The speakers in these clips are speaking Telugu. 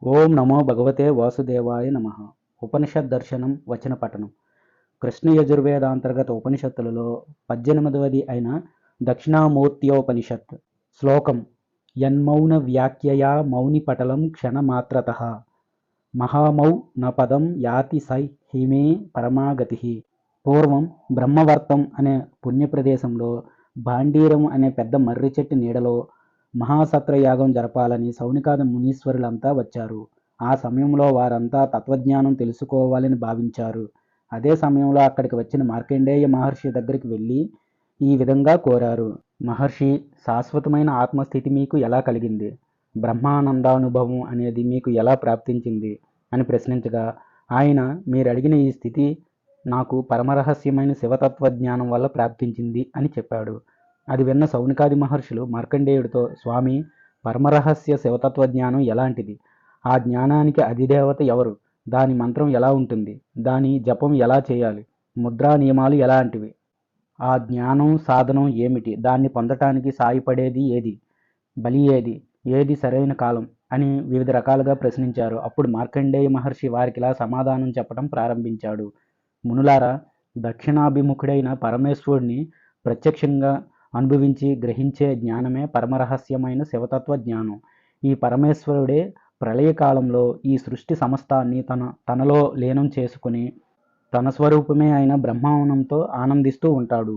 ఓం నమో భగవతే వాసుదేవాయ నమ. ఉపనిషత్ దర్శనం వచన పఠనం. కృష్ణ యజుర్వేదాంతర్గత ఉపనిషత్తులలో 18వది అయిన దక్షిణామూర్త్యోపనిషత్. శ్లోకం. యన్మౌన వ్యాఖ్యయా మౌని పటలం క్షణమాత్రతః మహామౌ న పదం యాతి సై హిమే పరమాగతి. పూర్వం బ్రహ్మవర్తం అనే పుణ్యప్రదేశంలో భాండీరం అనే పెద్ద మర్రి చెట్టు నీడలో మహాసత్రయాగం జరపాలని సౌనికాది మునీశ్వరులంతా వచ్చారు. ఆ సమయంలో వారంతా తత్వజ్ఞానం తెలుసుకోవాలని భావించారు. అదే సమయంలో అక్కడికి వచ్చిన మార్కండేయ మహర్షి దగ్గరికి వెళ్ళి ఈ విధంగా కోరారు. మహర్షి, శాశ్వతమైన ఆత్మస్థితి మీకు ఎలా కలిగింది? బ్రహ్మానందానుభవం అనేది మీకు ఎలా ప్రాప్తించింది అని ప్రశ్నించగా, ఆయన మీరు అడిగిన ఈ స్థితి నాకు పరమరహస్యమైన శివతత్వజ్ఞానం వల్ల ప్రాప్తించింది అని చెప్పాడు. అది విన్న సౌనికాది మహర్షులు మార్కండేయుడితో, స్వామి, పరమరహస్య శివతత్వజ్ఞానం ఎలాంటిది? ఆ జ్ఞానానికి అధిదేవత ఎవరు? దాని మంత్రం ఎలా ఉంటుంది? దాని జపం ఎలా చేయాలి? ముద్రా నియమాలు ఎలాంటివి? ఆ జ్ఞానం సాధనం ఏమిటి? దాన్ని పొందటానికి సాయపడేది ఏది? బలి ఏది? ఏది సరైన కాలం అని వివిధ రకాలుగా ప్రశ్నించారు. అప్పుడు మార్కండేయ మహర్షి వారికిలా సమాధానం చెప్పడం ప్రారంభించాడు. మునులారా, దక్షిణాభిముఖుడైన పరమేశ్వరుడిని ప్రత్యక్షంగా అనుభవించి గ్రహించే జ్ఞానమే పరమరహస్యమైన శివతత్వ జ్ఞానం. ఈ పరమేశ్వరుడే ప్రళయకాలంలో ఈ సృష్టి సమస్తాన్ని తనలో లీనం చేసుకుని తన స్వరూపమే అయిన బ్రహ్మానందంతో ఆనందిస్తూ ఉంటాడు.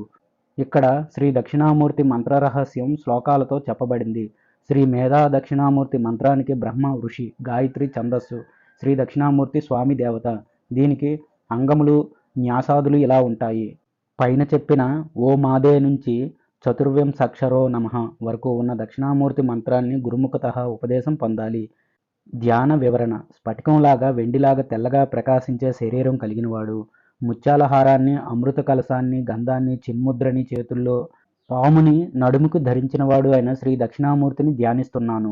ఇక్కడ శ్రీ దక్షిణామూర్తి మంత్రరహస్యం శ్లోకాలతో చెప్పబడింది. శ్రీ మేధా దక్షిణామూర్తి మంత్రానికి బ్రహ్మ ఋషి, గాయత్రి ఛందస్సు, శ్రీ దక్షిణామూర్తి స్వామి దేవత. దీనికి అంగములు, న్యాసాదులు ఇలా ఉంటాయి. పైన చెప్పిన ఓ మాదే నుంచి చతుర్వింశక్షరో నమః వరకు ఉన్న దక్షిణామూర్తి మంత్రాన్ని గురుముఖతః ఉపదేశం పొందాలి. ధ్యాన వివరణ. స్ఫటికంలాగా వెండిలాగా తెల్లగా ప్రకాశించే శరీరం కలిగినవాడు, ముత్యాల హారాన్ని, అమృత కలశాన్ని, గంధాన్ని, చిన్ముద్రని చేతుల్లో, పాముని నడుముకు ధరించినవాడు అయిన శ్రీ దక్షిణామూర్తిని ధ్యానిస్తున్నాను.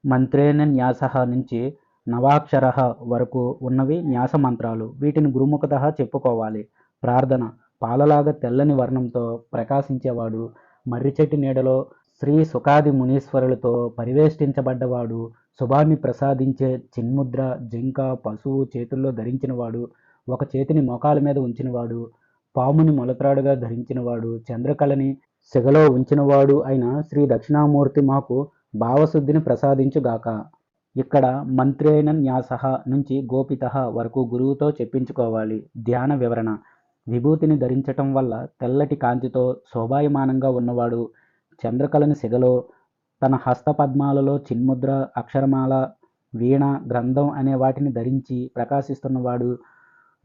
మంత్రేణ న్యాసః నుంచి నవాక్షరః వరకు ఉన్నవి న్యాస మంత్రాలు. వీటిని గురుముఖతః చెప్పుకోవాలి. ప్రార్థన. పాలలాగా తెల్లని వర్ణంతో ప్రకాశించేవాడు, మర్రి చెట్టు నీడలో శ్రీ సుఖాది మునీశ్వరులతో పరివేష్టించబడ్డవాడు, శుభాన్ని ప్రసాదించే చిన్ముద్ర, జింక, పశువు చేతుల్లో ధరించినవాడు, ఒక చేతిని మోకాల మీద ఉంచినవాడు, పాముని మొలత్రాడుగా ధరించినవాడు, చంద్రకళని సిగలో ఉంచినవాడు అయిన శ్రీ దక్షిణామూర్తి మాకు భావశుద్ధిని ప్రసాదించుగాక. ఇక్కడ మంత్రేణ న్యాసః నుంచి గోపితః వరకు గురువుతో చెప్పించుకోవాలి. ధ్యాన వివరణ. విభూతిని ధరించటం వల్ల తెల్లటి కాంతితో శోభాయమానంగా ఉన్నవాడు, చంద్రకళని సిగలో, తన హస్తపద్మాలలో చిన్ముద్ర, అక్షరమాల, వీణ, గ్రంథం అనే వాటిని ధరించి ప్రకాశిస్తున్నవాడు,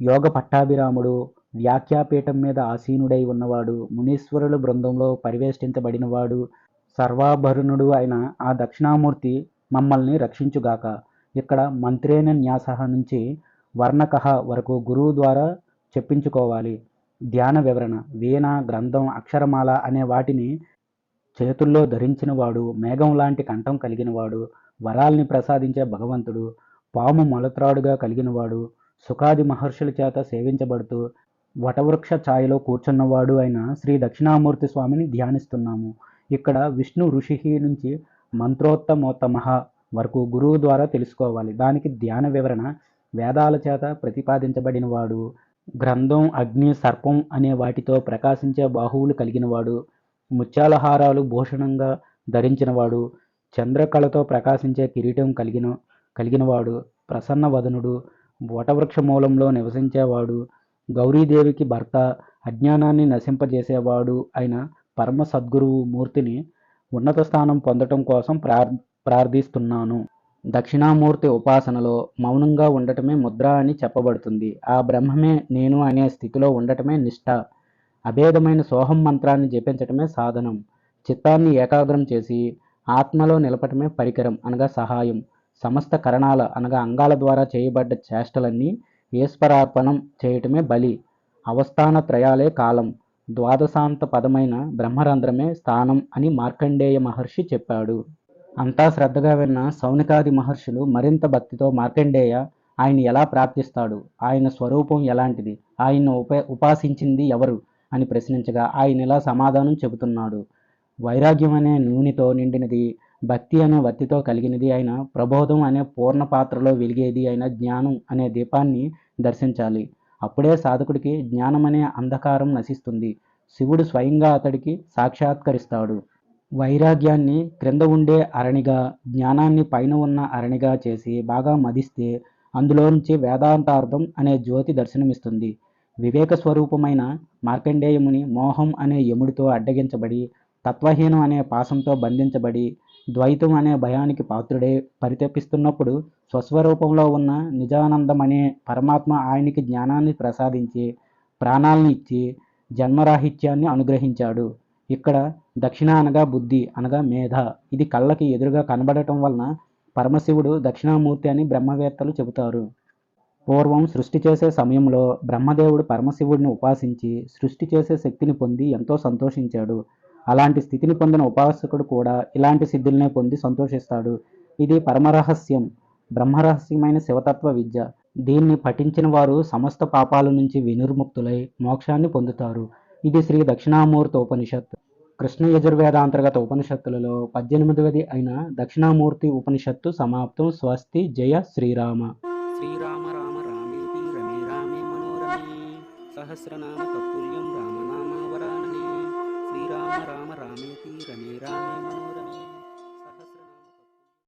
యోగ పట్టాభిరాముడు, వ్యాఖ్యాపీఠం మీద ఆసీనుడై ఉన్నవాడు, మునీశ్వరుల బృందంలో పరివేష్టించబడినవాడు, సర్వాభరణుడు అయిన ఆ దక్షిణామూర్తి మమ్మల్ని రక్షించుగాక. ఇక్కడ మంత్రేణ న్యాసః నుంచి వర్ణకః వరకు గురువు ద్వారా చెప్పించుకోవాలి. ధ్యాన వివరణ. వీణ, గ్రంథం, అక్షరమాల అనే వాటిని చేతుల్లో ధరించినవాడు, మేఘం లాంటి కంఠం కలిగినవాడు, వరాల్ని ప్రసాదించే భగవంతుడు, పాము మొలత్రాడుగా కలిగినవాడు, సుఖాది మహర్షుల చేత సేవించబడుతూ వటవృక్ష ఛాయలో కూర్చున్నవాడు అయిన శ్రీ దక్షిణామూర్తి స్వామిని ధ్యానిస్తున్నాము. ఇక్కడ విష్ణు ఋషి నుంచి మంత్రోత్తమోత్తమః వరకు గురువు ద్వారా తెలుసుకోవాలి. దానికి ధ్యాన వివరణ. వేదాల చేత ప్రతిపాదించబడినవాడు, గ్రంథం, అగ్ని, సర్పం అనే వాటితో ప్రకాశించే బాహువులు కలిగినవాడు, ముత్యాల హారాలు భూషణంగా ధరించినవాడు, చంద్రకళతో ప్రకాశించే కిరీటం కలిగినవాడు, ప్రసన్నవదనుడు, వటవృక్ష మూలంలో నివసించేవాడు, గౌరీదేవికి భర్త, అజ్ఞానాన్ని నశింపజేసేవాడు అయిన పరమ సద్గురువు మూర్తిని ఉన్నత స్థానం పొందటం కోసం ప్రార్థిస్తున్నాను. దక్షిణామూర్తి ఉపాసనలో మౌనంగా ఉండటమే ముద్ర అని చెప్పబడుతుంది. ఆ బ్రహ్మమే నేను అనే స్థితిలో ఉండటమే నిష్ఠ. అభేదమైన సోహం మంత్రాన్ని జపించటమే సాధనం. చిత్తాన్ని ఏకాగ్రం చేసి ఆత్మలో నిలపటమే పరికరం అనగా సహాయం. సమస్త కరణాల అనగా అంగాల ద్వారా చేయబడ్డ చేష్టలన్నీ ఈశ్వరార్పణం చేయటమే బలి. అవస్థాన త్రయాలే కాలం. ద్వాదశాంత పదమైన బ్రహ్మరంధ్రమే స్థానం అని మార్కండేయ మహర్షి చెప్పాడు. అంతా శ్రద్ధగా విన్న సౌనికాది మహర్షులు మరింత భక్తితో మార్కండేయ, ఆయన ఎలా ప్రార్థిస్తాడు? ఆయన స్వరూపం ఎలాంటిది? ఆయన్ను ఉపాసించింది ఎవరు అని ప్రశ్నించగా ఆయన ఇలా సమాధానం చెబుతున్నాడు. వైరాగ్యం అనే నూనెతో నిండినది భక్తి అనే వత్తితో కలిగినది అయిన ప్రబోధం అనే పూర్ణ పాత్రలో వెలిగేది అయిన జ్ఞానం అనే దీపాన్ని దర్శించాలి. అప్పుడే సాధకుడికి జ్ఞానం అనే అంధకారం నశిస్తుంది. శివుడు స్వయంగా అతడికి సాక్షాత్కరిస్తాడు. వైరాగ్యాన్ని క్రింద ఉండే అరణిగా, జ్ఞానాన్ని పైన ఉన్న అరణిగా చేసి బాగా మదిస్తే అందులోంచి వేదాంతార్థం అనే జ్యోతి దర్శనమిస్తుంది. వివేక స్వరూపమైన మార్కండేయముని మోహం అనే యముడితో అడ్డగించబడి, తత్వహీనం అనే పాశంతో బంధించబడి, ద్వైతం అనే భయానికి పాత్రుడై పరితపిస్తున్నప్పుడు స్వస్వరూపంలో ఉన్న నిజానందం అనే పరమాత్మ ఆయనకి జ్ఞానాన్ని ప్రసాదించి, ప్రాణాల్ని ఇచ్చి జన్మరాహిత్యాన్ని అనుగ్రహించాడు. ఇక్కడ దక్షిణ అనగా బుద్ధి అనగా మేధ. ఇది కళ్ళకి ఎదురుగా కనబడటం వలన పరమశివుడు దక్షిణామూర్తి అని బ్రహ్మవేత్తలు చెబుతారు. పూర్వం సృష్టి చేసే సమయంలో బ్రహ్మదేవుడు పరమశివుడిని ఉపాసించి సృష్టి చేసే శక్తిని పొంది ఎంతో సంతోషించాడు. అలాంటి స్థితిని పొందిన ఉపాసకుడు కూడా ఇలాంటి సిద్ధులనే పొంది సంతోషిస్తాడు. ఇది పరమరహస్యం, బ్రహ్మరహస్యమైన శివతత్వ విద్య. దీన్ని పఠించిన వారు సమస్త పాపాల నుంచి వినిర్ముక్తులై మోక్షాన్ని పొందుతారు. ఇది శ్రీ దక్షిణామూర్తి ఉపనిషత్. కృష్ణ యజుర్వేదాంతర్గత ఉపనిషత్తులలో 18వది అయిన దక్షిణామూర్తి ఉపనిషత్తు సమాప్తం. స్వస్తి. జయ శ్రీరామ. శ్రీరామ రామ రామేతి రమే రామే మనోరమే సహస్రనామ తత్తుల్యం రామనామ వరాననే శ్రీరామ రామ రామేతి రమే రామే